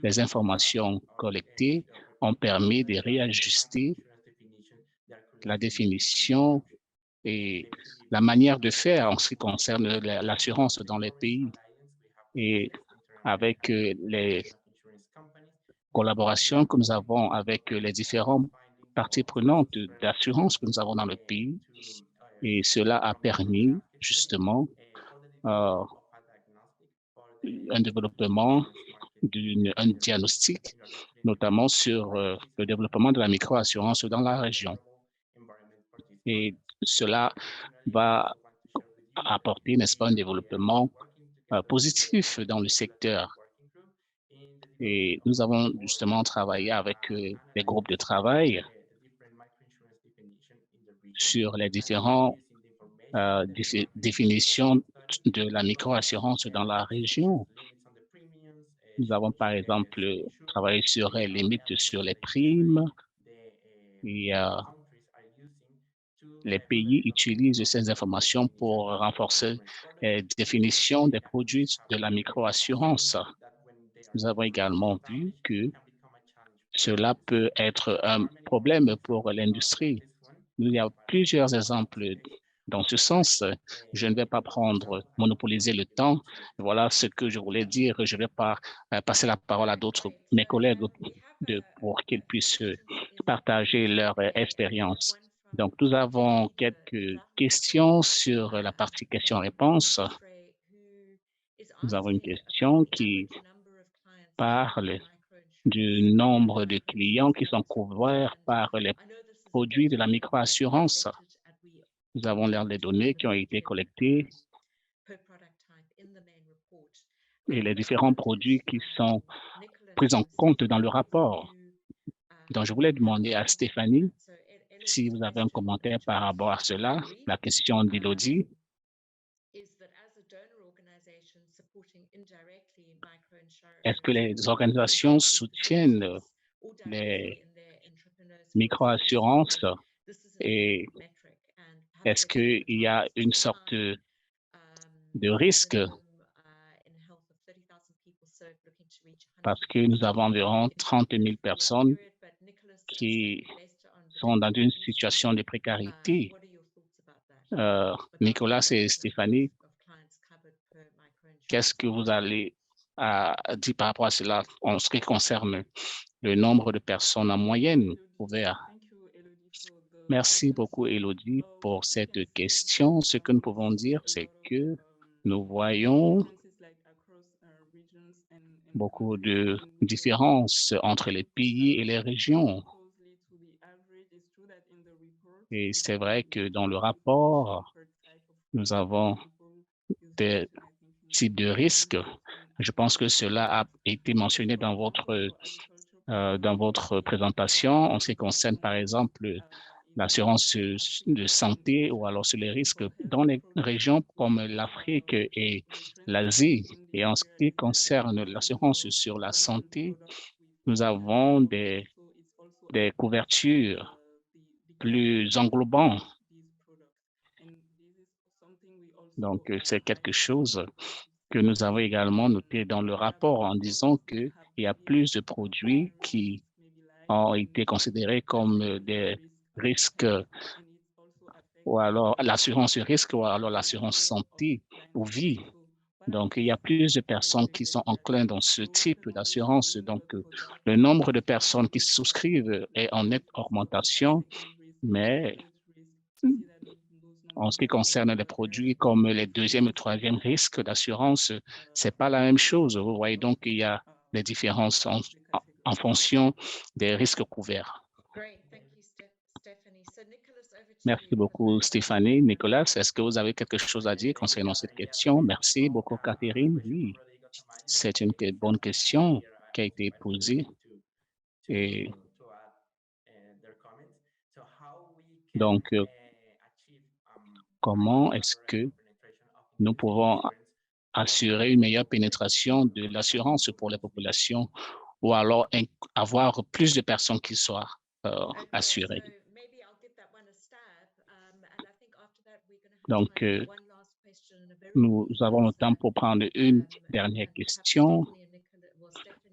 les informations collectées ont permis de réajuster la définition et la manière de faire en ce qui concerne l'assurance dans les pays. Et avec les collaborations que nous avons avec les différentes parties prenantes d'assurance que nous avons dans le pays, et cela a permis justement un développement un diagnostic, notamment sur le développement de la microassurance dans la région. Et cela va apporter, n'est-ce pas, un développement positif dans le secteur. Et nous avons justement travaillé avec des groupes de travail sur les différentes définitions de la microassurance dans la région. Nous avons par exemple travaillé sur les limites sur les primes et les pays utilisent ces informations pour renforcer les définitions des produits de la microassurance. Nous avons également vu que cela peut être un problème pour l'industrie. Il y a plusieurs exemples dans ce sens. Je ne vais pas monopoliser le temps. Voilà ce que je voulais dire. Je ne vais pas passer la parole à mes collègues pour qu'ils puissent partager leur expérience. Donc, nous avons quelques questions sur la partie questions-réponses. Nous avons une question qui parle du nombre de clients qui sont couverts par les produits de la microassurance. Nous avons les données qui ont été collectées et les différents produits qui sont pris en compte dans le rapport. Donc, je voulais demander à Stéphanie si vous avez un commentaire par rapport à cela. La question d'Élodie. Est-ce que les organisations soutiennent les microassurances et est-ce qu'il y a une sorte de risque parce que nous avons environ 30 000 personnes qui sont dans une situation de précarité. Nicolas et Stéphanie, qu'est-ce que vous allez dire par rapport à cela en ce qui concerne le nombre de personnes en moyenne couvertes? Merci beaucoup, Élodie, pour cette question. Ce que nous pouvons dire, c'est que nous voyons beaucoup de différences entre les pays et les régions. Et c'est vrai que dans le rapport, nous avons des types de risques. Je pense que cela a été mentionné dans votre présentation en ce qui concerne, par exemple, l'assurance de santé ou alors sur les risques dans les régions comme l'Afrique et l'Asie. Et en ce qui concerne l'assurance sur la santé, nous avons des couvertures plus englobantes. Donc, c'est quelque chose que nous avons également noté dans le rapport en disant qu'il y a plus de produits qui ont été considérés comme des risques ou alors l'assurance risque ou alors l'assurance santé ou vie. Donc, il y a plus de personnes qui sont enclins dans ce type d'assurance. Donc, le nombre de personnes qui souscrivent est en nette augmentation, mais en ce qui concerne les produits comme les deuxième et troisième risques d'assurance, ce n'est pas la même chose. Vous voyez donc qu'il y a des différences en fonction des risques couverts. Merci beaucoup, Stéphanie. Nicolas, est-ce que vous avez quelque chose à dire concernant cette question? Merci beaucoup, Catherine. Oui, c'est une bonne question qui a été posée. Et donc, comment est-ce que nous pouvons assurer une meilleure pénétration de l'assurance pour les populations ou alors avoir plus de personnes qui soient assurées? Donc, nous avons le temps pour prendre une dernière question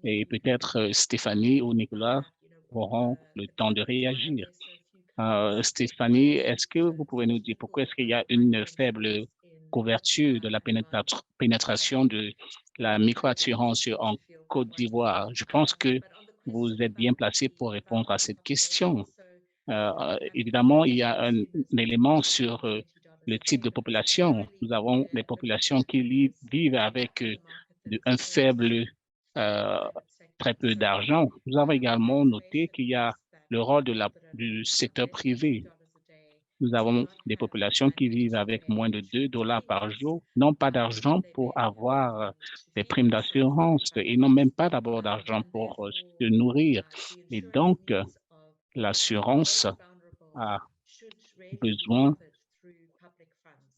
et peut-être Stéphanie ou Nicolas auront le temps de réagir. Stéphanie, est-ce que vous pouvez nous dire pourquoi est-ce qu'il y a une faible couverture de la pénétration de la microassurance en Côte d'Ivoire? Je pense que vous êtes bien placé pour répondre à cette question. Évidemment, il y a un élément sur le type de population. Nous avons des populations qui vivent avec un faible, très peu d'argent. Nous avons également noté qu'il y a le rôle du secteur privé. Nous avons des populations qui vivent avec moins de $2 par jour, n'ont pas d'argent pour avoir des primes d'assurance et n'ont même pas d'abord d'argent pour se nourrir. Et donc, l'assurance a besoin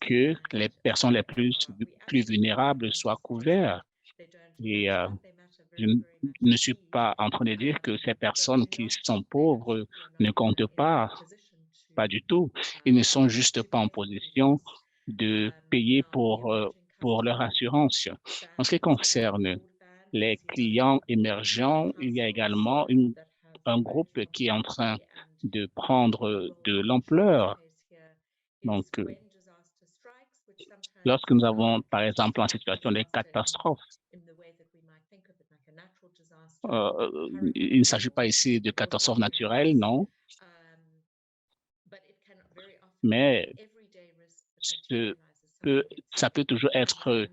que les personnes les plus vulnérables soient couvertes. Et je ne suis pas en train de dire que ces personnes qui sont pauvres ne comptent pas du tout. Ils ne sont juste pas en position de payer pour leur assurance. En ce qui concerne les clients émergents, il y a également un groupe qui est en train de prendre de l'ampleur. Donc, lorsque nous avons, par exemple, en situation de catastrophe, il ne s'agit pas ici de catastrophe naturelle, non, mais ça peut toujours être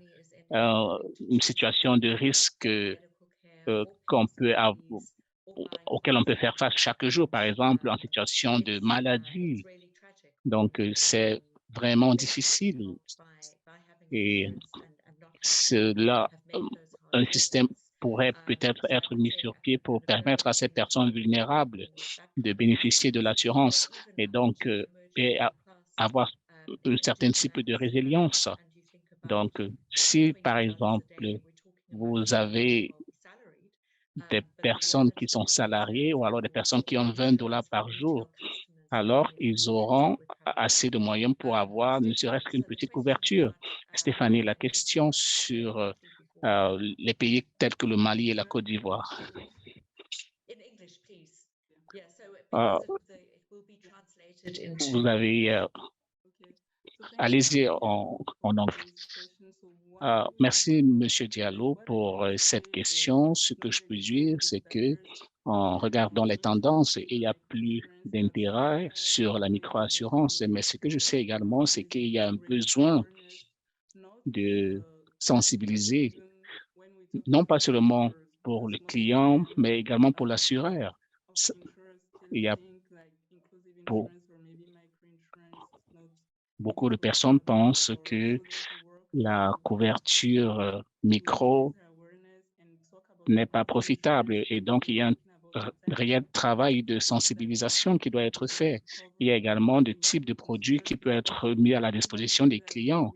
une situation de risque auquel on peut faire face chaque jour, par exemple, en situation de maladie. Donc, c'est vraiment difficile. Et cela, un système pourrait peut-être être mis sur pied pour permettre à ces personnes vulnérables de bénéficier de l'assurance et donc avoir un certain type de résilience. Donc, si par exemple, vous avez des personnes qui sont salariées ou alors des personnes qui ont $20 par jour, alors ils auront assez de moyens pour avoir ne serait-ce qu'une petite couverture. Stéphanie, la question sur les pays tels que le Mali et la Côte d'Ivoire. Vous avez... allez-y en anglais. Merci, Monsieur Diallo, pour cette question. Ce que je peux dire, c'est que en regardant les tendances, il y a plus d'intérêt sur la microassurance. Mais ce que je sais également, c'est qu'il y a un besoin de sensibiliser, non pas seulement pour le client, mais également pour l'assureur. Il y a beaucoup de personnes pensent que la couverture micro n'est pas profitable et donc il y a un réel travail de sensibilisation qui doit être fait. Il y a également des types de produits qui peuvent être mis à la disposition des clients.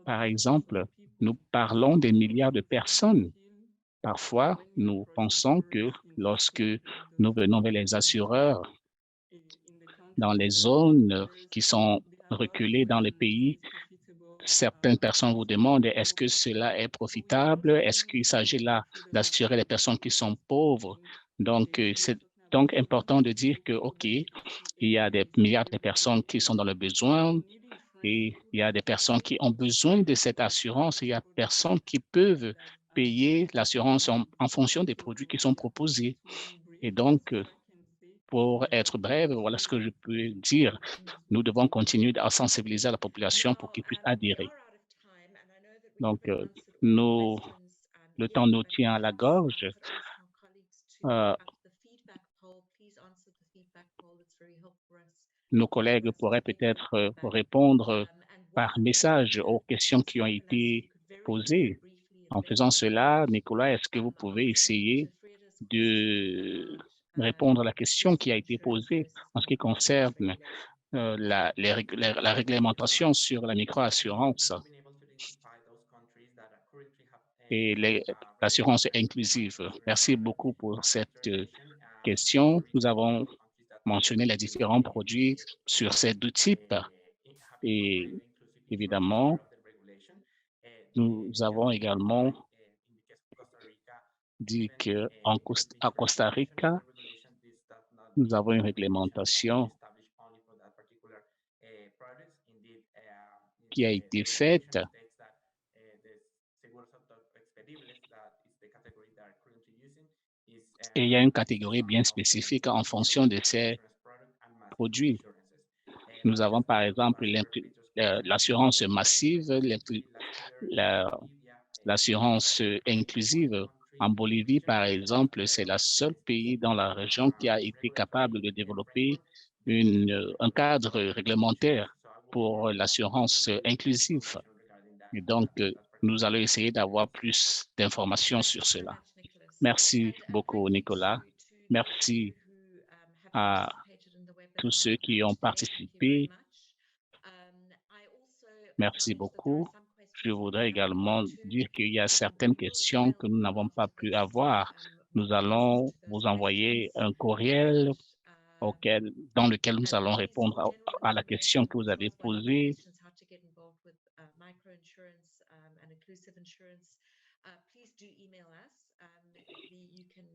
Par exemple, nous parlons des milliards de personnes. Parfois, nous pensons que lorsque nous venons vers les assureurs dans les zones qui sont reculées dans le pays, certaines personnes vous demandent est-ce que cela est profitable? Est-ce qu'il s'agit là d'assurer les personnes qui sont pauvres? Donc, c'est donc important de dire que, OK, il y a des milliards de personnes qui sont dans le besoin et il y a des personnes qui ont besoin de cette assurance. Il y a des personnes qui peuvent payer l'assurance en fonction des produits qui sont proposés. Et donc, pour être bref, voilà ce que je peux dire. Nous devons continuer à sensibiliser la population pour qu'ils puissent adhérer. Donc, le temps nous tient à la gorge. nos collègues pourraient peut-être répondre par message aux questions qui ont été posées. En faisant cela, Nicolas, est-ce que vous pouvez essayer de répondre à la question qui a été posée en ce qui concerne la réglementation sur la microassurance et l'assurance inclusive? Merci beaucoup pour cette question. Nous avons mentionné les différents produits sur ces deux types et évidemment, nous avons également dit qu'à Costa Rica, nous avons une réglementation qui a été faite et il y a une catégorie bien spécifique en fonction de ces produits. Nous avons par exemple l'assurance massive, l'assurance inclusive. En Bolivie, par exemple, c'est le seul pays dans la région qui a été capable de développer un cadre réglementaire pour l'assurance inclusive. Et donc, nous allons essayer d'avoir plus d'informations sur cela. Merci beaucoup, Nicolas. Merci à tous ceux qui ont participé. Merci beaucoup. Je voudrais également dire qu'il y a certaines questions que nous n'avons pas pu avoir. Nous allons vous envoyer un courriel dans lequel nous allons répondre à la question que vous avez posée. Please do email us. You can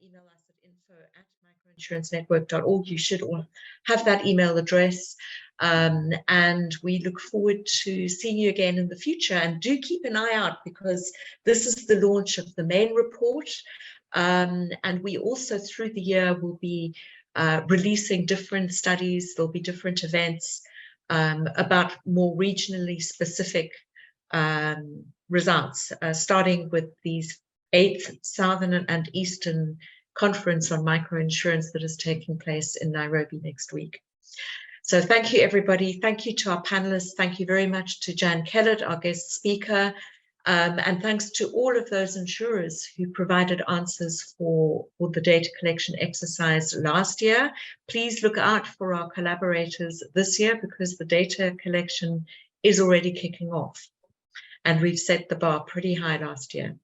email us at info@microinsurancenetwork.org. You should all have that email address. And we look forward to seeing you again in the future. And do keep an eye out because this is the launch of the main report. And we also through the year will be releasing different studies. There'll be different events about more regionally specific results, starting with these 8th Southern and Eastern Conference on Microinsurance that is taking place in Nairobi next week. So thank you, everybody. Thank you to our panelists. Thank you very much to Jan Kellett, our guest speaker. And thanks to all of those insurers who provided answers for the data collection exercise last year. Please look out for our collaborators this year because the data collection is already kicking off. And we've set the bar pretty high last year.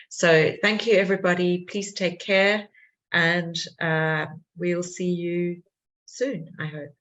So thank you, everybody. Please take care. And we'll see you soon, I hope.